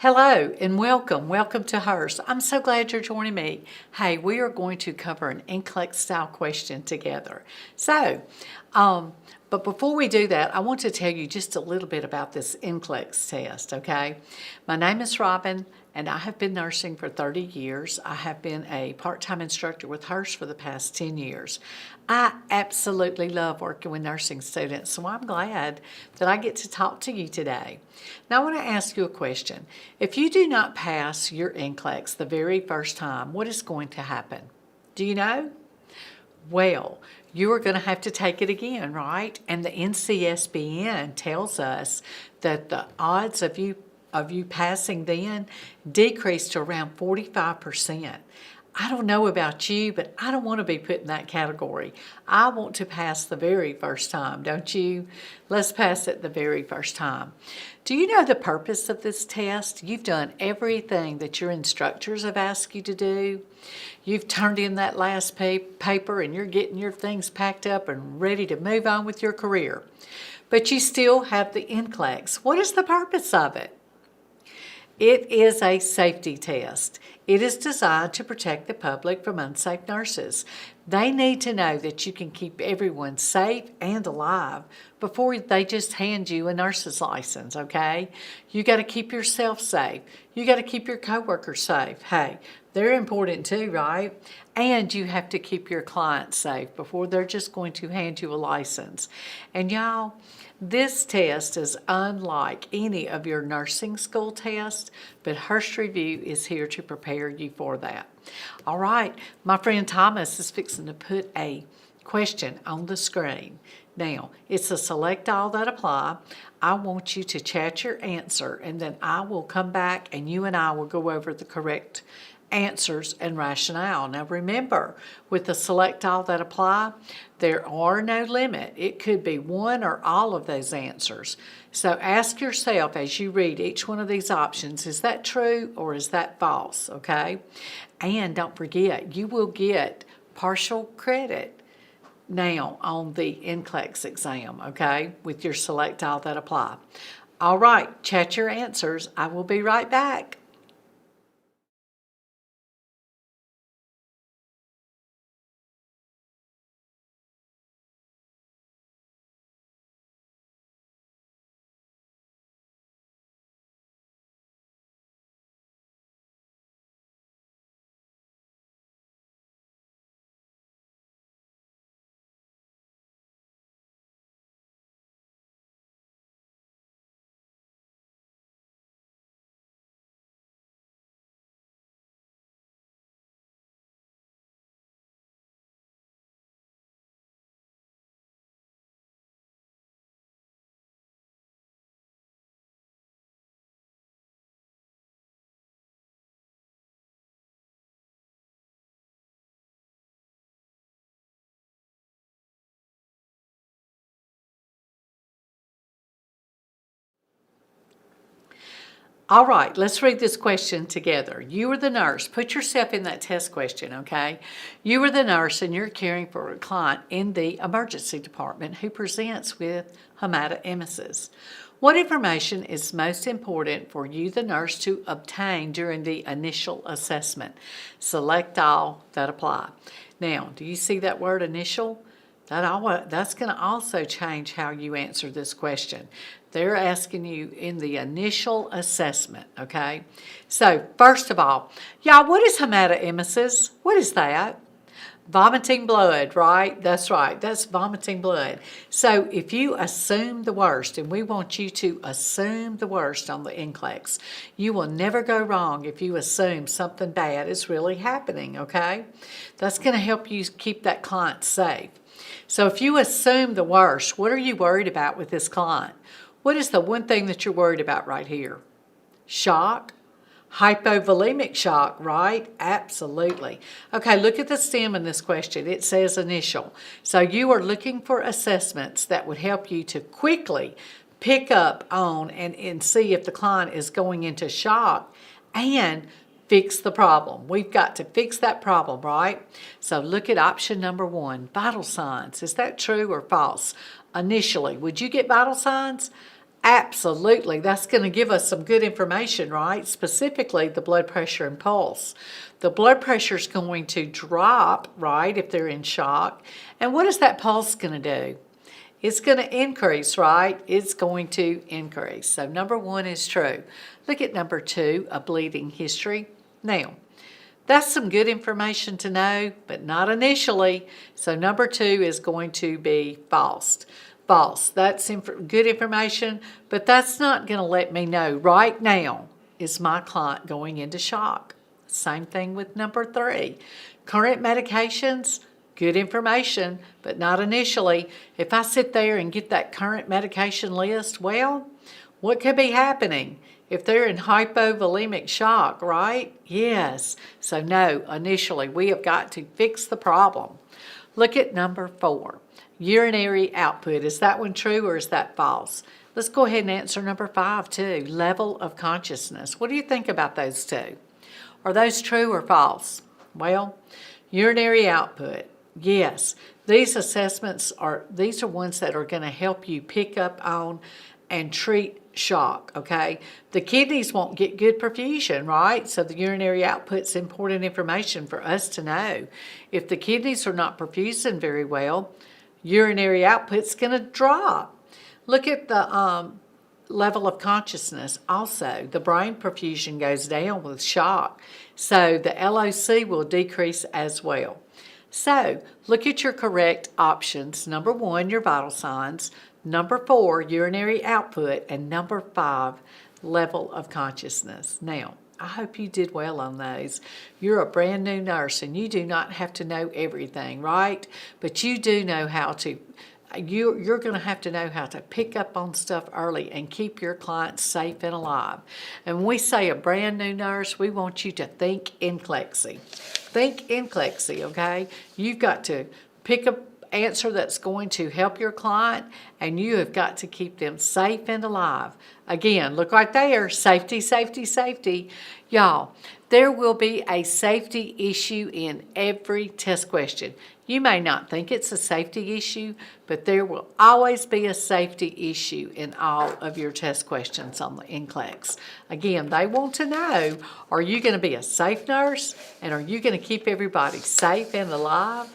Hello and welcome to Hurst. I'm so glad you're joining me. Hey, we are going to cover an NCLEX style question together. But before we do that, I want to tell you just a little bit about this NCLEX test, okay? My name is Robin and I have been nursing for 30 years. I have been a part-time instructor with Hurst for the past 10 years. I absolutely love working with nursing students, so I'm glad that I get to talk to you today. Now I want to ask you a question. If you do not pass your NCLEX the very first time, what is going to happen? Do you know? Well, you are going to have to take it again, right? And the NCSBN tells us that the odds of you passing then decrease to around 45%. I don't know about you, but I don't want to be put in that category. I want to pass the very first time, don't you? Let's pass it the very first time. Do you know the purpose of this test? You've done everything that your instructors have asked you to do. You've turned in that last paper and you're getting your things packed up and ready to move on with your career. But you still have the NCLEX. What is the purpose of it? It is a safety test. It is designed to protect the public from unsafe nurses. They need to know that you can keep everyone safe and alive before they just hand you a nurse's license, okay? You got to keep yourself safe. You got to keep your coworkers safe. Hey, they're important too, right? And you have to keep your clients safe before they're just going to hand you a license. And y'all, this test is unlike any of your nursing school tests, but Hurst Review is here to prepare you for that. All right, my friend Thomas is fixing to put a question on the screen. Now, it's a select all that apply. I want you to chat your answer, and then I will come back and you and I will go over the correct answers and rationale. Now remember, with the select all that apply, there are no limit. It could be one or all of those answers. So ask yourself as you read each one of these options, is that true or is that false, okay? And don't forget, you will get partial credit now on the NCLEX exam, okay, with your select all that apply. All right, chat your answers. I will be right back. All right, let's read this question together. You are the nurse. Put yourself in that test question, okay? You are the nurse and you're caring for a client in the emergency department who presents with hematemesis. What information is most important for you, the nurse, to obtain during the initial assessment? Select all that apply. Now, do you see that word initial? That's going to also change how you answer this question. They're asking you in the initial assessment, okay? So, first of all, y'all, what is hematemesis? What is that? Vomiting blood, right? That's right. That's vomiting blood. So if you assume the worst, and we want you to assume the worst on the NCLEX, you will never go wrong if you assume something bad is really happening, okay? That's going to help you keep that client safe. So if you assume the worst, what are you worried about with this client? What is the one thing that you're worried about right here? Shock? Hypovolemic shock, right? Absolutely. Okay, look at the stem in this question. It says initial. So you are looking for assessments that would help you to quickly pick up on and see if the client is going into shock and fix the problem. We've got to fix that problem, right? So look at option number 1, vital signs. Is that true or false? Initially, would you get vital signs? Absolutely. That's going to give us some good information, right? Specifically, the blood pressure and pulse. The blood pressure is going to drop, right, if they're in shock. And what is that pulse going to do? It's going to increase, right? It's going to increase. So number 1 is true. Look at number 2, a bleeding history. Now, that's some good information to know, but not initially. So number 2 is going to be false. False. That's good information, but that's not going to let me know right now is my client going into shock. Same thing with number 3. Current medications, good information, but not initially. If I sit there and get that current medication list, well, what could be happening? If they're in hypovolemic shock, right? Yes. So no, initially, we have got to fix the problem. Look at number 4. Urinary output. Is that one true or is that false? Let's go ahead and answer number 5 too. Level of consciousness. What do you think about those two? Are those true or false? Well, urinary output. Yes. These assessments these are ones that are going to help you pick up on and treat shock, okay? The kidneys won't get good perfusion, right? So the urinary output's important information for us to know. If the kidneys are not perfusing very well, urinary output's going to drop. Look at the level of consciousness. Also, the brain perfusion goes down with shock, so the LOC will decrease as well. So, look at your correct options. Number 1, your vital signs. Number 4, urinary output. And number 5, level of consciousness. Now, I hope you did well on those. You're a brand new nurse and you do not have to know everything, right? But you do know how to, you're going to have to know how to pick up on stuff early and keep your clients safe and alive. And when we say a brand new nurse, we want you to think NCLEX. Think NCLEX, okay? You've got to pick a answer that's going to help your client, and you have got to keep them safe and alive. Again, look right there, safety, safety, safety. Y'all, there will be a safety issue in every test question. You may not think it's a safety issue, but there will always be a safety issue in all of your test questions on the NCLEX. Again, they want to know, are you going to be a safe nurse, and are you going to keep everybody safe and alive?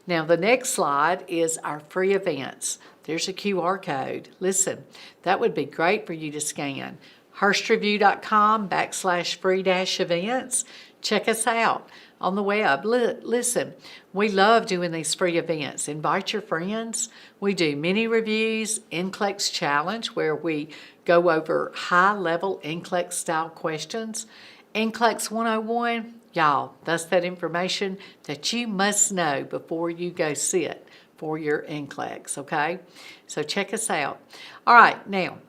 Now, the next slide is our free events. There's a QR code. Listen, that would be great for you to scan. HurstReview.com/free-events. Check us out on the web. Listen, we love doing these free events. Invite your friends. We do mini reviews, NCLEX Challenge, where we go over high-level NCLEX style questions. NCLEX 101. Y'all, that's that information that you must know before you go sit for your NCLEX, okay? So check us out. All right, now,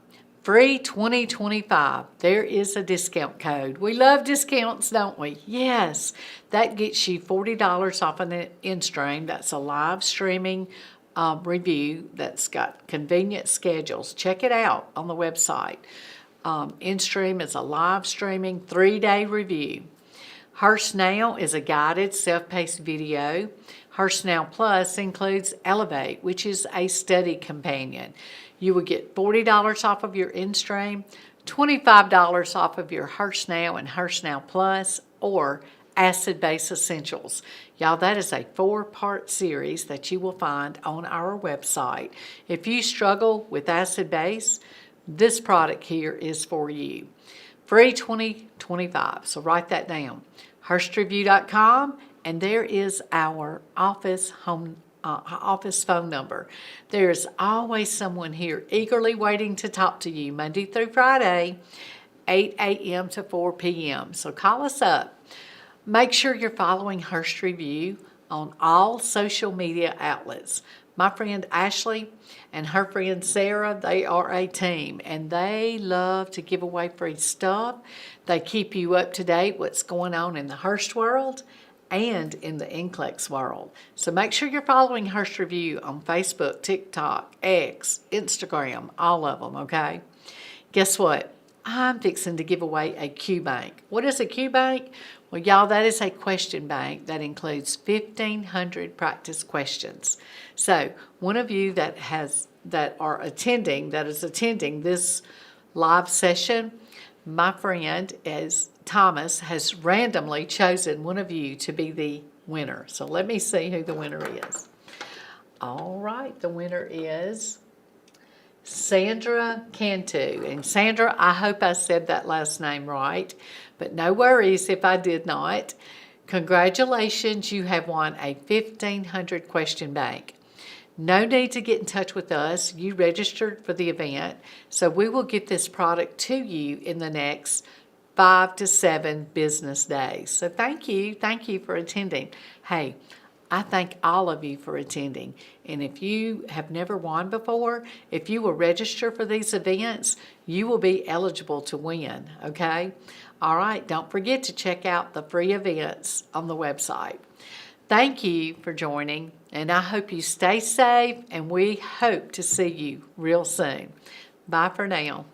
free 2025. There is a discount code. We love discounts, don't we? Yes. That gets you $40 off an in-stream. That's a live streaming review that's got convenient schedules. Check it out on the website. In-stream is a live streaming 3-day review. Hurst Now is a guided, self-paced video. Hurst Now Plus includes Elevate, which is a study companion. You will get $40 off of your in-stream, $25 off of your Hurst Now and Hurst Now Plus, or Acid Base Essentials. Y'all, that is a 4-part series that you will find on our website. If you struggle with acid base, this product here is for you. Free 2025, so write that down. HurstReview.com, and there is our office phone number. There's always someone here eagerly waiting to talk to you Monday through Friday, 8 a.m. to 4 p.m. So call us up. Make sure you're following Hurst Review on all social media outlets. My friend Ashley and her friend Sarah, they are a team, and they love to give away free stuff. They keep you up to date what's going on in the Hurst world and in the NCLEX world. So make sure you're following Hurst Review on Facebook, TikTok, X, Instagram, all of them, okay? Guess what? I'm fixing to give away a Q Bank. What is a Q Bank? Well, y'all, that is a question bank that includes 1,500 practice questions. So one of you that has that is attending this live session, my friend Thomas has randomly chosen one of you to be the winner. So let me see who the winner is. All right, the winner is Sandra Cantu. And Sandra, I hope I said that last name right, but no worries if I did not. Congratulations, you have won a 1,500 question bank. No need to get in touch with us. You registered for the event, so we will get this product to you in the next 5 to 7 business days. So thank you for attending. Hey, I thank all of you for attending. And if you have never won before, if you will register for these events, you will be eligible to win, okay? All right, don't forget to check out the free events on the website. Thank you for joining, and I hope you stay safe, and we hope to see you real soon. Bye for now.